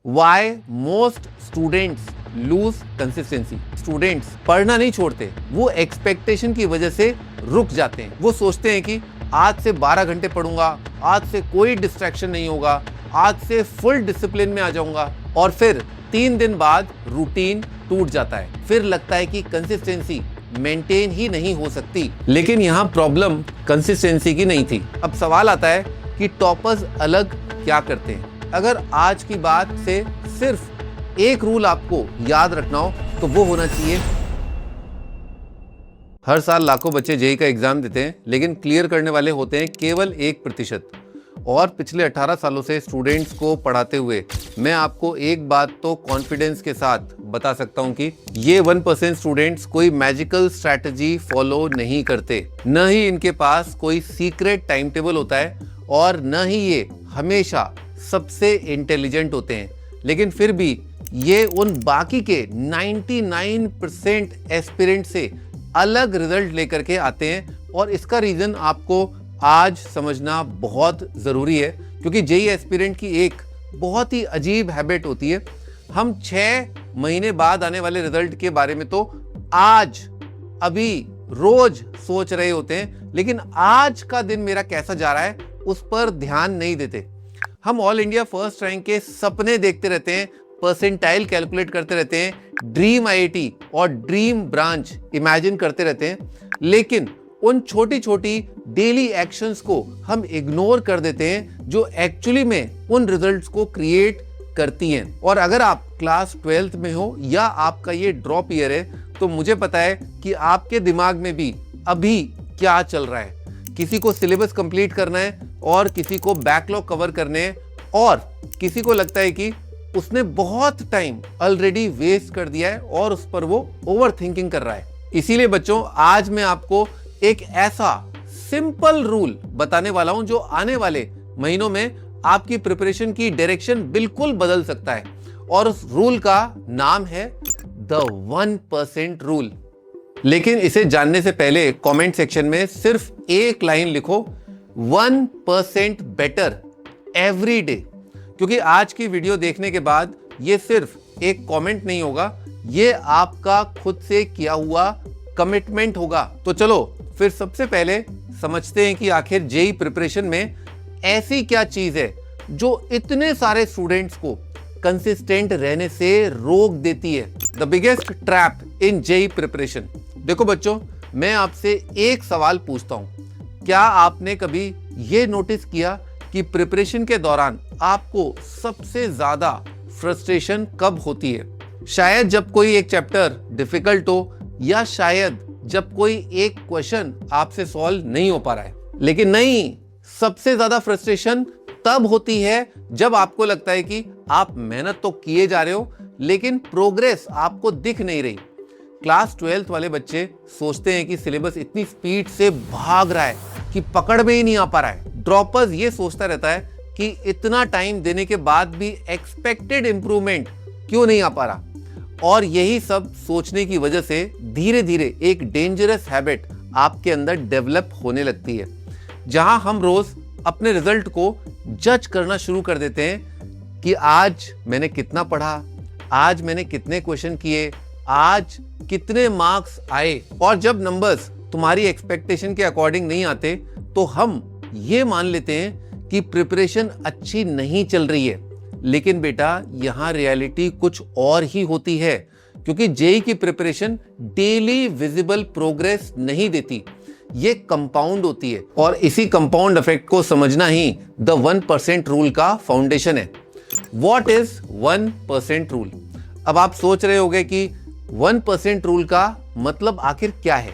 Y most students lose consistency. Students पढ़ना नहीं छोड़ते, वो एक्सपेक्टेशन की वजह से रुक जाते हैं। वो सोचते हैं कि आज से 12 घंटे पढ़ूंगा, आज से कोई डिस्ट्रैक्शन नहीं होगा, आज से फुल डिसिप्लिन में आ जाऊंगा, और फिर 3 दिन बाद रूटीन टूट जाता है। फिर लगता है कि कंसिस्टेंसी मेंटेन ही नहीं हो सकती। लेकिन यहाँ प्रॉब्लम कंसिस्टेंसी की नहीं थी। अब सवाल आता है कि टॉपर्स अलग क्या करते हैं। अगर आज की बात से सिर्फ एक रूल आपको याद रखना हो तो वो होना चाहिए, हर साल लाखों बच्चे जेईई का एग्जाम देते हैं, लेकिन क्लियर करने वाले होते हैं केवल 1%। और पिछले 18 सालों से स्टूडेंट्स को पढ़ाते हुए मैं आपको एक बात तो कॉन्फिडेंस के साथ बता सकता हूं कि ये 1% स्टूडेंट्स कोई मैजिकल स्ट्रैटेजी फॉलो नहीं करते, न ही इनके पास कोई सीक्रेट टाइम टेबल होता है, और न ही ये हमेशा सबसे इंटेलिजेंट होते हैं। लेकिन फिर भी ये उन बाकी के 99% एस्पिरेंट से अलग रिजल्ट लेकर के आते हैं। और इसका रीजन आपको आज समझना बहुत जरूरी है, क्योंकि जेईई एस्पिरेंट की एक बहुत ही अजीब हैबिट होती है। हम 6 महीने बाद आने वाले रिजल्ट के बारे में तो आज अभी रोज सोच रहे होते हैं, लेकिन आज का दिन मेरा कैसा जा रहा है उस पर ध्यान नहीं देते। हम ऑल इंडिया फर्स्ट रैंक के सपने देखते रहते हैं, परसेंटाइल कैलकुलेट करते रहते हैं, ड्रीम आईआईटी और ड्रीम ब्रांच इमेजिन करते रहते हैं, लेकिन उन छोटी छोटी डेली एक्शंस को हम इग्नोर कर देते हैं जो एक्चुअली में उन रिजल्ट्स को क्रिएट करती हैं। और अगर आप क्लास 12th में हो या आपका ये ड्रॉप ईयर है, तो मुझे पता है कि आपके दिमाग में भी अभी क्या चल रहा है। किसी को सिलेबस कंप्लीट करना है और किसी को बैकलॉग कवर करने हैं, और किसी को लगता है कि उसने बहुत टाइम ऑलरेडी वेस्ट कर दिया है और उस पर वो ओवर थिंकिंग कर रहा है। इसीलिए बच्चों, आज मैं आपको एक ऐसा सिंपल रूल बताने वाला हूं जो आने वाले महीनों में आपकी प्रिपरेशन की डायरेक्शन बिल्कुल बदल सकता है। और उस रूल का नाम है द 1% रूल। लेकिन इसे जानने से पहले कमेंट सेक्शन में सिर्फ एक लाइन लिखो, 1% बेटर एवरी डे। क्योंकि आज की वीडियो देखने के बाद ये सिर्फ एक कमेंट नहीं होगा, ये आपका खुद से किया हुआ कमिटमेंट होगा। तो चलो फिर सबसे पहले समझते हैं कि आखिर जेईई प्रिपरेशन में ऐसी क्या चीज है जो इतने सारे स्टूडेंट्स को कंसिस्टेंट रहने से रोक देती है। The biggest trap in JEE preparation. देखो बच्चों, मैं आपसे एक सवाल पूछता हूं, क्या आपने कभी ये नोटिस किया कि प्रिपरेशन के दौरान आपको सबसे ज्यादा फ्रस्ट्रेशन कब होती है? शायद जब कोई एक चैप्टर डिफिकल्ट हो, या शायद जब कोई एक क्वेश्चन आपसे सॉल्व नहीं हो पा रहा है। लेकिन नहीं, सबसे ज्यादा फ्रस्ट्रेशन तब होती है जब आपको लगता है कि आप मेहनत तो किए जा रहे हो, लेकिन प्रोग्रेस आपको दिख नहीं रही। क्लास 12th वाले बच्चे सोचते हैं कि सिलेबस इतनी स्पीड से भाग रहा है कि पकड़ में ही नहीं आ पा रहा है। ड्रॉपर्स ये सोचता रहता है कि इतना टाइम देने के बाद भी एक्सपेक्टेड इंप्रूवमेंट क्यों नहीं आ पा रहा। और यही सब सोचने की वजह से धीरे धीरे एक डेंजरस हैबिट आपके अंदर डेवलप होने लगती है, जहां हम रोज अपने रिजल्ट को जज करना शुरू कर देते हैं कि आज मैंने कितना पढ़ा, आज मैंने कितने क्वेश्चन किए, आज कितने मार्क्स आए। और जब नंबर्स तुम्हारी एक्सपेक्टेशन के अकॉर्डिंग नहीं आते, तो हम ये मान लेते हैं कि प्रिपरेशन अच्छी नहीं चल रही है। लेकिन बेटा, यहां रियलिटी कुछ और ही होती है, क्योंकि जेईई की प्रिपरेशन डेली विजिबल प्रोग्रेस नहीं देती, ये कंपाउंड होती है। और इसी कंपाउंड इफेक्ट को समझना ही द 1% रूल का फाउंडेशन है। What is 1% rule? अब आप सोच रहे होंगे कि 1% रूल का मतलब आखिर क्या है?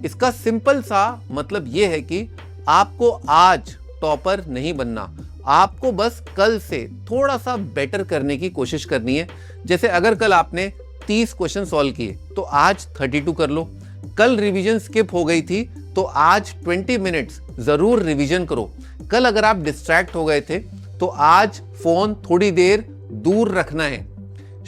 इसका सिंपल सा मतलब यह है कि आपको आज टॉपर नहीं बनना, आपको बस कल से थोड़ा सा बेटर करने की कोशिश करनी है। जैसे अगर कल आपने 30 क्वेश्चन सॉल्व किए तो आज 32 कर लो। कल रिवीजन स्किप हो गई थी तो आज 20 मिनट्स जरूर रिवीजन करो। कल अगर आप डिस्ट्रैक्ट हो गए थे तो आज फोन थोड़ी देर दूर रखना है।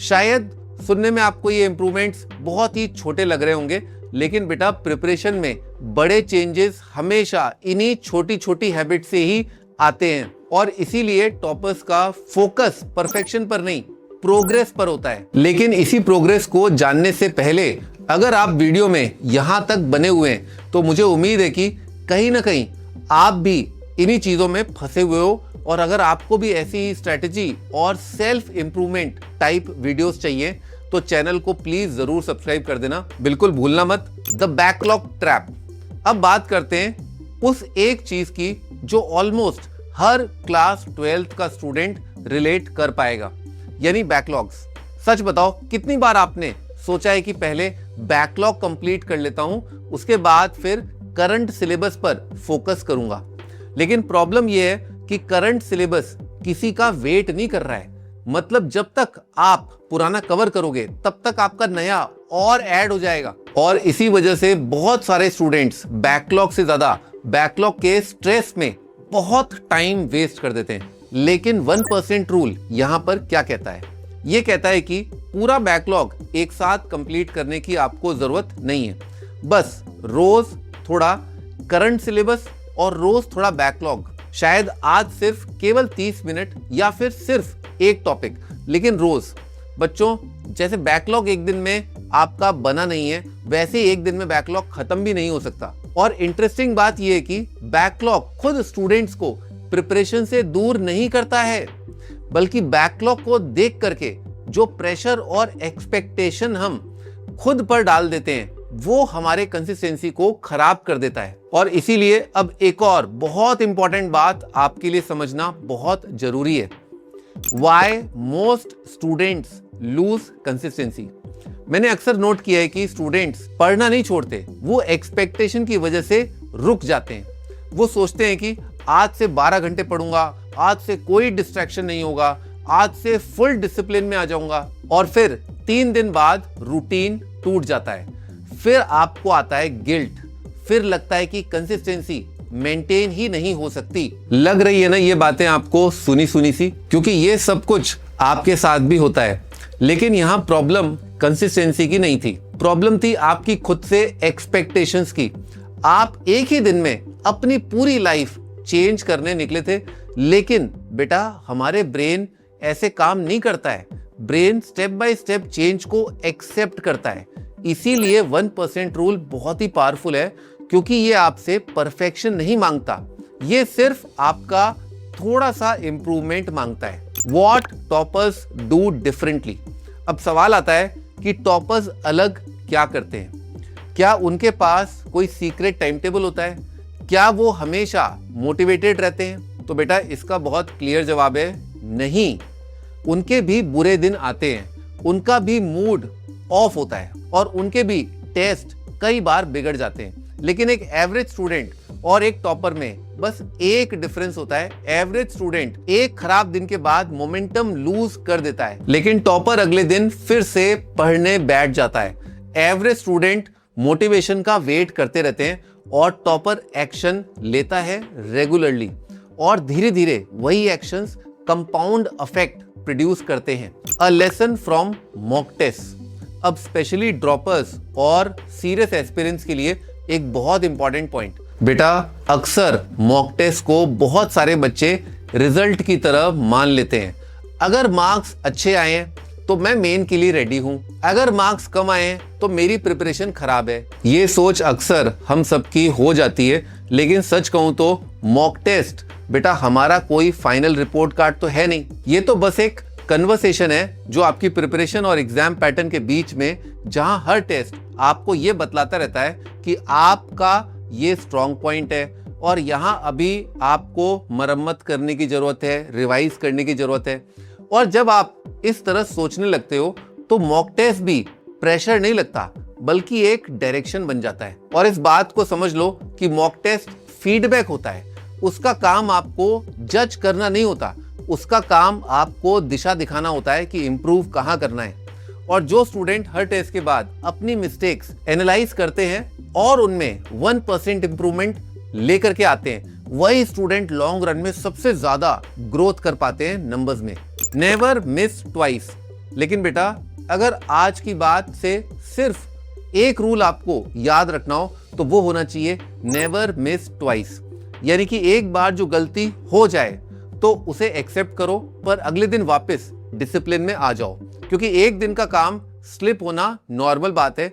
शायद सुनने में आपको ये इंप्रूवमेंट्स बहुत ही छोटे लग रहे होंगे, लेकिन बेटा प्रिपरेशन में बड़े चेंजेस हमेशा इन्हीं छोटी छोटी हैबिट से ही आते हैं। और इसीलिए टॉपर्स का फोकस परफेक्शन पर नहीं, प्रोग्रेस पर होता है। लेकिन इसी प्रोग्रेस को जानने से पहले अगर आप वीडियो में यहां तक बने हुए हैं तो मुझे उम्मीद है कि कहीं ना कहीं आप भी इन्हीं चीजों में फंसे हुए हो। और अगर आपको भी ऐसी स्ट्रेटेजी और सेल्फ इंप्रूवमेंट टाइप वीडियोस चाहिए तो चैनल को प्लीज जरूर सब्सक्राइब कर देना, बिल्कुल भूलना मत। The backlog trap. अब बात करते हैं उस एक चीज की जो ऑलमोस्ट हर क्लास 12th का स्टूडेंट रिलेट कर पाएगा, यानी बैकलॉग्स। सच बताओ कितनी बार आपने सोचा है कि पहले बैकलॉग कंप्लीट कर लेता हूं, उसके बाद फिर करंट सिलेबस पर फोकस करूंगा। लेकिन प्रॉब्लम यह है कि करंट सिलेबस किसी का वेट नहीं कर रहा है। मतलब जब तक आप पुराना कवर करोगे तब तक आपका नया और ऐड हो जाएगा। और इसी वजह से बहुत सारे स्टूडेंट्स बैकलॉग से ज्यादा बैकलॉग के स्ट्रेस में बहुत टाइम वेस्ट कर देते हैं। लेकिन 1% रूल यहां पर क्या कहता है? यह कहता है कि पूरा बैकलॉग एक साथ कंप्लीट करने की आपको जरूरत नहीं है। बस रोज थोड़ा करंट सिलेबस और रोज थोड़ा बैकलॉग। शायद आज सिर्फ केवल 30 मिनट या फिर सिर्फ एक टॉपिक, लेकिन रोज। बच्चों, जैसे बैकलॉग एक दिन में आपका बना नहीं है, वैसे एक दिन में बैकलॉग खत्म भी नहीं हो सकता। और इंटरेस्टिंग बात यह है कि बैकलॉग खुद स्टूडेंट्स को प्रिपरेशन से दूर नहीं करता है, बल्कि बैकलॉग को देख करके जो प्रेशर और एक्सपेक्टेशन हम खुद पर डाल देते हैं वो हमारे कंसिस्टेंसी को खराब कर देता है। और इसीलिए अब एक और बहुत इंपॉर्टेंट बात आपके लिए समझना बहुत जरूरी है। Why most students lose consistency? मैंने अक्सर नोट किया है कि स्टूडेंट्स पढ़ना नहीं छोड़ते, वो एक्सपेक्टेशन की वजह से रुक जाते हैं। वो सोचते हैं कि आज से 12 घंटे पढ़ूंगा, आज से कोई डिस्ट्रैक्शन नहीं होगा, आज से फुल डिसिप्लिन में आ जाऊंगा। और फिर 3 दिन बाद रूटीन टूट जाता है। फिर आपको आता है गिल्ट, फिर लगता है कि कंसिस्टेंसी मेंटेन ही नहीं हो सकती। लग रही है ना ये बातें आपको सुनी सुनी सी, क्योंकि ये सब कुछ आपके साथ भी होता है। लेकिन यहाँ प्रॉब्लम कंसिस्टेंसी की नहीं थी, प्रॉब्लम थी आपकी खुद से एक्सपेक्टेशंस की। आप एक ही दिन में अपनी पूरी लाइफ चेंज करने निकले थे, लेकिन बेटा हमारे ब्रेन ऐसे काम नहीं करता है। Brain step by step change को एक्सेप्ट करता है। इसीलिए 1% रूल बहुत ही पावरफुल है, क्योंकि ये आपसे परफेक्शन नहीं मांगता, ये सिर्फ आपका थोड़ा सा इंप्रूवमेंट मांगता है। What toppers do differently. अब सवाल आता है कि टॉपर्स अलग क्या करते हैं? क्या उनके पास कोई सीक्रेट टाइम टेबल होता है? क्या वो हमेशा मोटिवेटेड रहते हैं? तो बेटा इसका बहुत क्लियर जवाब है, नहीं। उनके भी बुरे दिन आते हैं, उनका भी मूड ऑफ होता है और उनके भी टेस्ट कई बार बिगड़ जाते हैं। लेकिन एक एवरेज स्टूडेंट और एक टॉपर में बस एक डिफरेंस होता है। एवरेज स्टूडेंट एक खराब दिन के बाद मोमेंटम लूज कर देता है, लेकिन टॉपर अगले दिन फिर से पढ़ने बैठ जाता है। एवरेज स्टूडेंट मोटिवेशन का वेट करते रहते हैं और टॉपर एक्शन लेता है रेगुलरली, और धीरे धीरे वही एक्शंस कंपाउंड इफेक्ट प्रोड्यूस करते हैं। A lesson from mock test. अब स्पेशली ड्रॉपर्स और सीरियस एस्पिरेंट्स के लिए एक बहुत इंपॉर्टेंट पॉइंट। बेटा अक्सर मॉक टेस्ट को बहुत सारे बच्चे रिजल्ट की तरह मान लेते हैं। अगर मार्क्स अच्छे आए हैं तो मैं मेन के लिए रेडी हूं, अगर मार्क्स कम आए हैं तो मेरी प्रिपरेशन खराब है। ये सोच अक्सर हम सबकी हो जाती है, लेकिन सच कहूं तो मॉक टेस्ट बेटा हमारा कोई फाइनल रिपोर्ट कार्ड तो है नहीं। ये तो बस एक कन्वर्सेशन है जो आपकी प्रिपरेशन और एग्जाम पैटर्न के बीच में, जहां हर टेस्ट आपको ये बतलाता रहता है कि आपका ये स्ट्रॉन्ग पॉइंट है और यहां अभी आपको मरम्मत करने की जरूरत है, रिवाइज करने की जरूरत है। और जब आप इस तरह सोचने लगते हो तो मॉक टेस्ट भी प्रेशर नहीं लगता, बल्कि एक डायरेक्शन बन जाता है। और इस बात को समझ लो कि मॉक टेस्ट फीडबैक होता है। उसका काम आपको जज करना नहीं होता, उसका काम आपको दिशा दिखाना होता है कि इंप्रूव कहां करना है। और जो स्टूडेंट हर टेस्ट के बाद अपनी मिस्टेक्स एनालाइज करते हैं और उनमें 1% इंप्रूवमेंट लेकर के आते हैं, वही स्टूडेंट लॉन्ग रन में सबसे ज्यादा ग्रोथ कर पाते हैं नंबर्स में। Never miss twice. लेकिन बेटा अगर आज की बात से सिर्फ एक रूल आपको याद रखना हो तो वो होना चाहिए नेवर मिस ट्वाइस। यानी कि एक बार जो गलती हो जाए तो उसे एक्सेप्ट करो, पर अगले दिन वापस डिसिप्लिन में आ जाओ, क्योंकि एक दिन का काम स्लिप होना नॉर्मल बात है,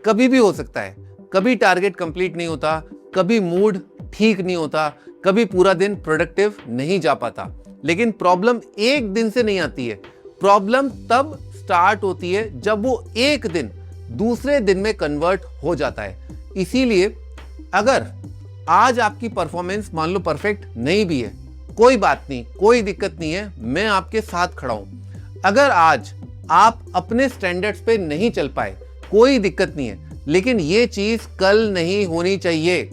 कभी भी हो सकता है। कभी टारगेट कंप्लीट नहीं होता, कभी मूड ठीक नहीं होता, कभी पूरा दिन प्रोडक्टिव नहीं जा पाता। लेकिन प्रॉब्लम एक दिन से नहीं आती है, प्रॉब्लम तब स्टार्ट होती है जब वो एक दिन दूसरे दिन में कन्वर्ट हो जाता है। इसीलिए अगर आज आपकी परफॉर्मेंस मान लो परफेक्ट नहीं भी है, कोई बात नहीं, कोई दिक्कत नहीं है, मैं आपके साथ खड़ा हूं। अगर आज आप अपने स्टैंडर्ड्स पे नहीं चल पाए, कोई दिक्कत नहीं है, लेकिन ये चीज कल नहीं होनी चाहिए।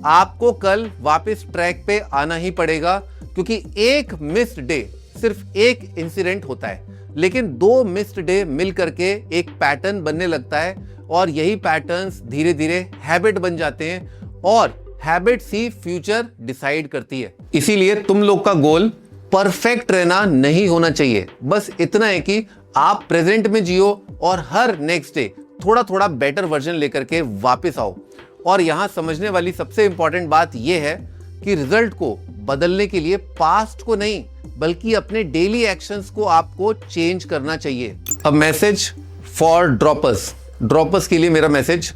आपको कल वापस ट्रैक पे आना ही पड़ेगा, क्योंकि एक मिस्ड डे सिर्फ एक इंसिडेंट होता है, लेकिन 2 मिस्ड डे मिल करके एक पैटर्न बनने लगता है, और यही पैटर्न्स धीरे धीरे हैबिट बन जाते हैं, और हैबिट्स ही फ्यूचर डिसाइड करती है। इसीलिए तुम लोग का गोल परफेक्ट रहना नहीं होना चाहिए, बस इतना है कि आप प्रेजेंट में जियो और हर नेक्स्ट डे थोड़ा थोड़ा बेटर वर्जन लेकर के वापस आओ। और यहां समझने वाली सबसे इंपॉर्टेंट बात यह है कि रिजल्ट को बदलने के लिए पास्ट को नहीं, बल्कि अपने डेली एक्शंस को आपको चेंज करना चाहिए। अब मैसेज फॉर ड्रॉपर्स के लिए मेरा मैसेज,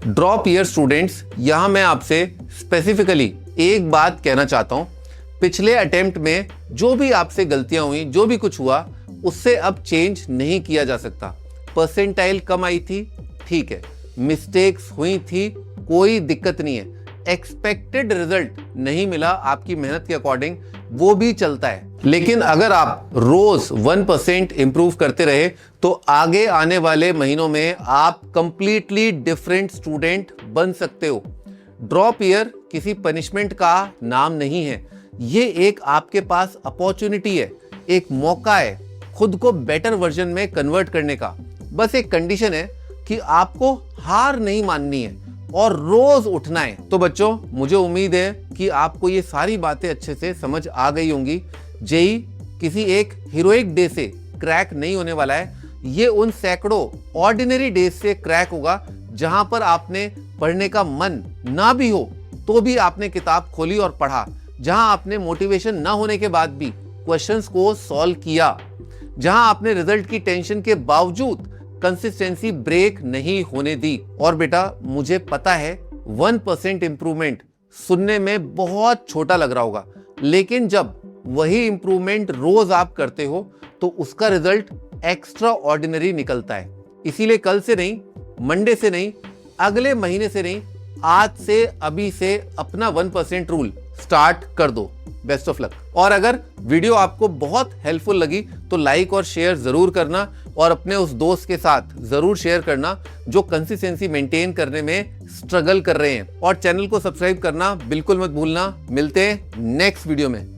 ड्रॉप ईयर स्टूडेंट्स, यहां मैं आपसे स्पेसिफिकली एक बात कहना चाहता हूं। पिछले अटेम्प्ट में जो भी आपसे गलतियां हुई, जो भी कुछ हुआ, उससे अब चेंज नहीं किया जा सकता। परसेंटाइल कम आई थी, ठीक है, मिस्टेक्स हुई थी, कोई दिक्कत नहीं है, एक्सपेक्टेड रिजल्ट नहीं मिला आपकी मेहनत के अकॉर्डिंग, वो भी चलता है। लेकिन अगर आप रोज 1% इंप्रूव करते रहे तो आगे आने वाले महीनों में आप कंप्लीटली डिफरेंट स्टूडेंट बन सकते हो। ड्रॉप ईयर किसी पनिशमेंट का नाम नहीं है, ये एक आपके पास अपॉर्चुनिटी है, एक मौका है खुद को बेटर वर्जन में कन्वर्ट करने का। बस एक कंडीशन है कि आपको हार नहीं माननी है और रोज उठना है। तो बच्चों, मुझे उम्मीद है कि आपको ये सारी बातें अच्छे से समझ आ गई होंगी। जेई किसी एक हीरोइक डे से क्रैक नहीं होने वाला है, ये उन सैकड़ों ऑर्डिनरी डेज से क्रैक होगा जहां पर आपने पढ़ने का मन ना भी हो तो भी आपने किताब खोली और पढ़ा, जहां आपने मोटिवेशन ना होने के बाद भी क्वेश्चंस को सॉल्व किया, जहां आपने रिजल्ट की टेंशन के बावजूद कंसिस्टेंसी ब्रेक नहीं होने दी। और बेटा, मुझे पता है 1% इंप्रूवमेंट सुनने में बहुत छोटा लग रहा होगा, लेकिन जब वही इंप्रूवमेंट रोज आप करते हो तो उसका रिजल्ट एक्स्ट्रा ऑर्डिनरी निकलता है। इसीलिए कल से नहीं, मंडे से नहीं, अगले महीने से नहीं, आज से, अभी से अपना 1% रूल स्टार्ट कर दो। Best of luck. और अगर वीडियो आपको बहुत हेल्पफुल लगी तो लाइक और शेयर जरूर करना, और अपने उस दोस्त के साथ जरूर शेयर करना जो कंसिस्टेंसी मेंटेन करने में स्ट्रगल कर रहे हैं। और चैनल को सब्सक्राइब करना बिल्कुल मत भूलना। मिलते हैं नेक्स्ट वीडियो में।